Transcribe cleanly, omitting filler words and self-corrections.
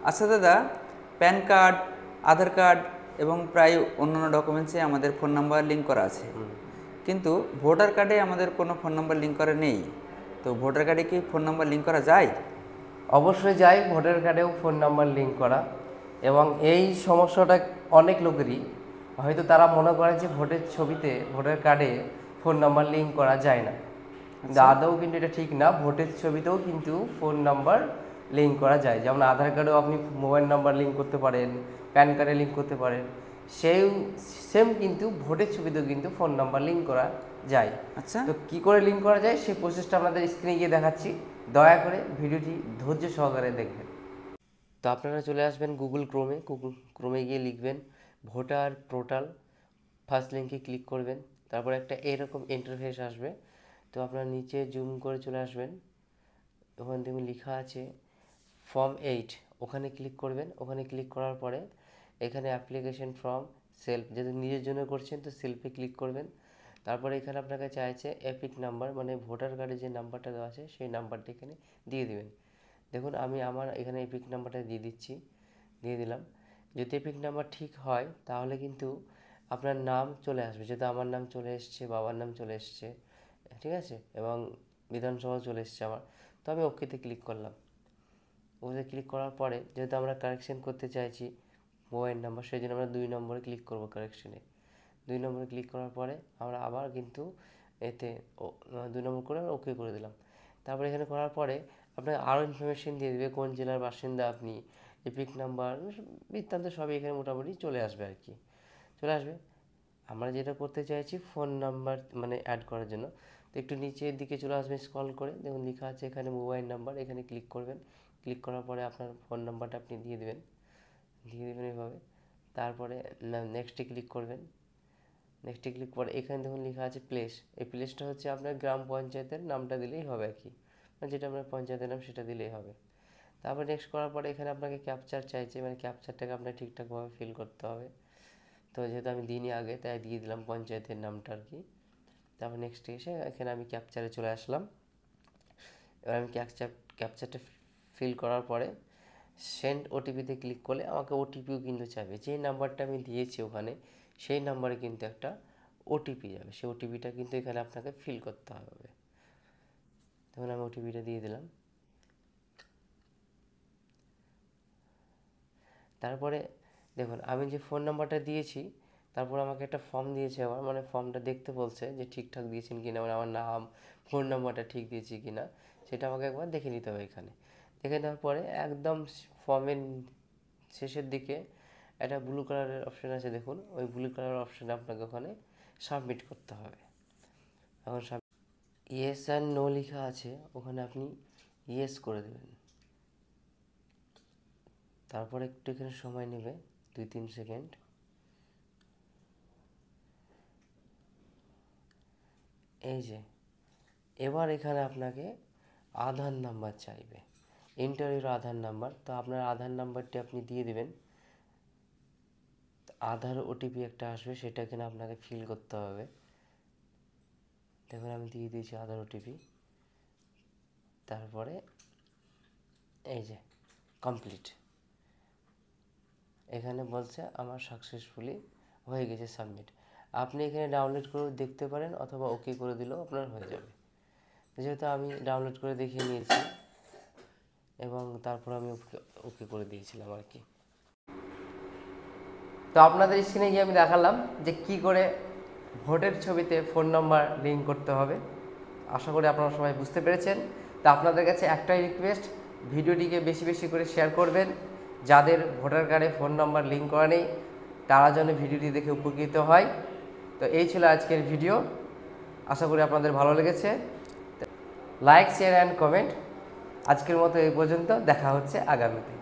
আচ্ছা দাদা, pan card, আধার card এবং প্রায় অন্যান্য ডকুমেন্টসে আমাদের ফোন নাম্বার লিঙ্ক করা আছে, কিন্তু ভোটার কার্ডে আমাদের কোনো ফোন নাম্বার লিঙ্ক করা নেই। তো ভোটার কার্ডে কি ফোন নাম্বার লিঙ্ক করা যায়? অবশ্যই যায়, ভোটার কার্ডেও ফোন নাম্বার লিঙ্ক করা। এবং এই সমস্যাটা অনেক লোকেরই, হয়তো তারা মনে করে যে ভোটের ছবিতে, ভোটার কার্ডে ফোন নাম্বার লিঙ্ক করা যায় না, কিন্তু আদৌ কিন্তু এটা ঠিক না। ভোটের ছবিতেও কিন্তু ফোন নাম্বার লিঙ্ক করা যায়। যেমন আধার কার্ডেও আপনি মোবাইল নাম্বার লিঙ্ক করতে পারেন, প্যান কার্ডে লিঙ্ক করতে পারেন, সেম কিন্তু ভোটের ছবিতেও কিন্তু ফোন নাম্বার লিঙ্ক করা যায়। আচ্ছা, তো কী করে লিঙ্ক করা যায় সেই প্রসেসটা আপনাদের স্ক্রিনে গিয়ে দেখাচ্ছি, দয়া করে ভিডিওটি ধৈর্য সহকারে দেখবেন। তো আপনারা চলে আসবেন গুগল ক্রোমে গিয়ে লিখবেন ভোটার পোর্টাল, ফার্স্ট লিঙ্কে ক্লিক করবেন, তারপর একটা এরকম ইন্টারফেস আসবে। তো আপনারা নিচে জুম করে চলে আসবেন, ওখানে দেখুন লেখা আছে ফর্ম 8, ওখানে ক্লিক করবেন। ওখানে ক্লিক করার পরে এখানে অ্যাপ্লিকেশন ফর্ম সেলফ, যদি নিজের জন্য করছেন তো সেলফে ক্লিক করবেন। তারপরে এখানে আপনাকে চাইছে এপিক নাম্বার, মানে ভোটার কার্ডে যে নাম্বারটা দেওয়া আছে সেই নাম্বারটা এখানে দিয়ে দিবেন। দেখুন আমি আমার এখানে এপিক নাম্বারটা দিয়ে দিলাম। যদি এপিক নাম্বার ঠিক হয় তাহলে কিন্তু আপনার নাম চলে আসবে, যেহেতু আমার নাম চলে এসছে, বাবার নাম চলে এসছে, ঠিক আছে, এবং বিধানসভা চলে এসছে আমার। তো আমি ওকেতে ক্লিক করলাম। ওকে ক্লিক করার পরে যেহেতু আমরা কারেকশন করতে চাইছি মোবাইল নাম্বার, সেই জন্য আমরা 2 নম্বরে ক্লিক করব কারেকশনে। 2 নম্বরে ক্লিক করার পরে আমরা আবার কিন্তু এতে 2 নম্বর করে ওকে করে দিলাম। তারপরে এখানে করার পরে আপনাকে আরও ইনফরমেশন দিয়ে দেবে, কোন জেলার বাসিন্দা আপনি, এপিক নাম্বার বৃত্তান্ত সবই এখানে মোটামুটি চলে আসবে আর কি, চলে আসবে। আমরা যেটা করতে চাইছি ফোন নাম্বার মানে অ্যাড করার জন্য, তো একটু নিচের দিকে চলে আসবেন স্ক্রল করে, দেখুন লেখা আছে এখানে মোবাইল নাম্বার, এখানে ক্লিক করবেন। ক্লিক করার পরে আপনার ফোন নাম্বারটা আপনি দিয়ে দেবেন এভাবে। তারপরে নেক্সটে ক্লিক করবেন। নেক্সটে ক্লিক করে এখানে দেখুন লেখা আছে প্লেস, এই প্লেসটা হচ্ছে আপনার গ্রাম পঞ্চায়েতের নামটা দিলেই হবে আর কি, মানে যেটা আপনার পঞ্চায়েতের নাম সেটা দিলেই হবে। তারপর নেক্সট করার পরে এখানে আপনাকে ক্যাপচার চাইছে, মানে ক্যাপচারটাকে আপনাকে ঠিকঠাকভাবে ফিল করতে হবে। তো যেহেতু আমি দিনই আগে তাই দিয়ে দিলাম পঞ্চায়েতের নামটা আর কি। তারপর নেক্সট এসে এখানে আমি ক্যাপচারে চলে আসলাম। এবার আমি ক্যাপচারটা ফিল করার পরে সেন্ড ওটিপিতে ক্লিক করলে আমাকে ওটিপিও কিন্তু চাইবে, যে নাম্বারটা আমি দিয়েছি ওখানে সেই নাম্বারে কিন্তু একটা ওটিপি যাবে, সেই ওটিপিটা কিন্তু এখানে আপনাকে ফিল করতে হবে। তখন আমি ওটিপিটা দিয়ে দিলাম। তারপরে দেখুন আমি যে ফোন নাম্বারটা দিয়েছি, তারপর আমাকে একটা ফর্ম দিয়েছে আবার, মানে ফর্মটা দেখতে বলছে যে ঠিকঠাক দিয়েছেন কিনা, মানে আমার নাম ফোন নাম্বারটা ঠিক দিয়েছি কিনা সেটা আমাকে একবার দেখে নিতে হবে। এখানে দেখে নেওয়ার পরে একদম ফর্মের শেষের দিকে একটা ব্লু কালারের অপশান আছে, দেখুন ওই ব্লু কালারের অপশানে আপনাকে ওখানে সাবমিট করতে হবে। এখন ইয়েস অ্যান্ড নো লেখা আছে, ওখানে আপনি ইয়েস করে দেবেন। তারপর একটু এখানে সময় নেবে 2-3 সেকেন্ড। এই যে এবার এখানে আপনাকে আধার নাম্বার চাইবে, এন্টার ইউর আধার নাম্বার। তো আপনার আধার নাম্বারটি আপনি দিয়ে দেবেন। আধার ওটিপি একটা আসবে, সেটা কিনা আপনাকে ফিল করতে হবে। দেখুন আমি দিয়ে দিয়েছি আধার ওটিপি। তারপরে এই যে কমপ্লিট, এখানে বলছে আমার সাকসেসফুলি হয়ে গেছে সাবমিট। আপনি এখানে ডাউনলোড করে দেখতে পারেন অথবা ওকে করে দিলেও আপনার হয়ে যাবে। যেহেতু আমি ডাউনলোড করে দেখিয়ে নিয়েছি এবং তারপর আমি ওকে করে দিয়েছিলাম আর কি। তো আপনাদের স্ক্রিনে গিয়ে আমি দেখালাম যে কি করে ভোটের ছবিতে ফোন নাম্বার লিঙ্ক করতে হবে। আশা করি আপনারা সবাই বুঝতে পেরেছেন। তো আপনাদের কাছে একটাই রিকোয়েস্ট, ভিডিওটিকে বেশি বেশি করে শেয়ার করবেন। যাদের ভোটার কার্ডে ফোন নাম্বার লিঙ্ক করা নেই তারা যেন ভিডিওটি দেখে উপকৃত হয়। তো এই ছিল আজকের ভিডিও, আশা করি আপনাদের ভালো লেগেছে। Like, share and comment. আজকের মতো এই পর্যন্ত, দেখা হচ্ছে আগামীতে।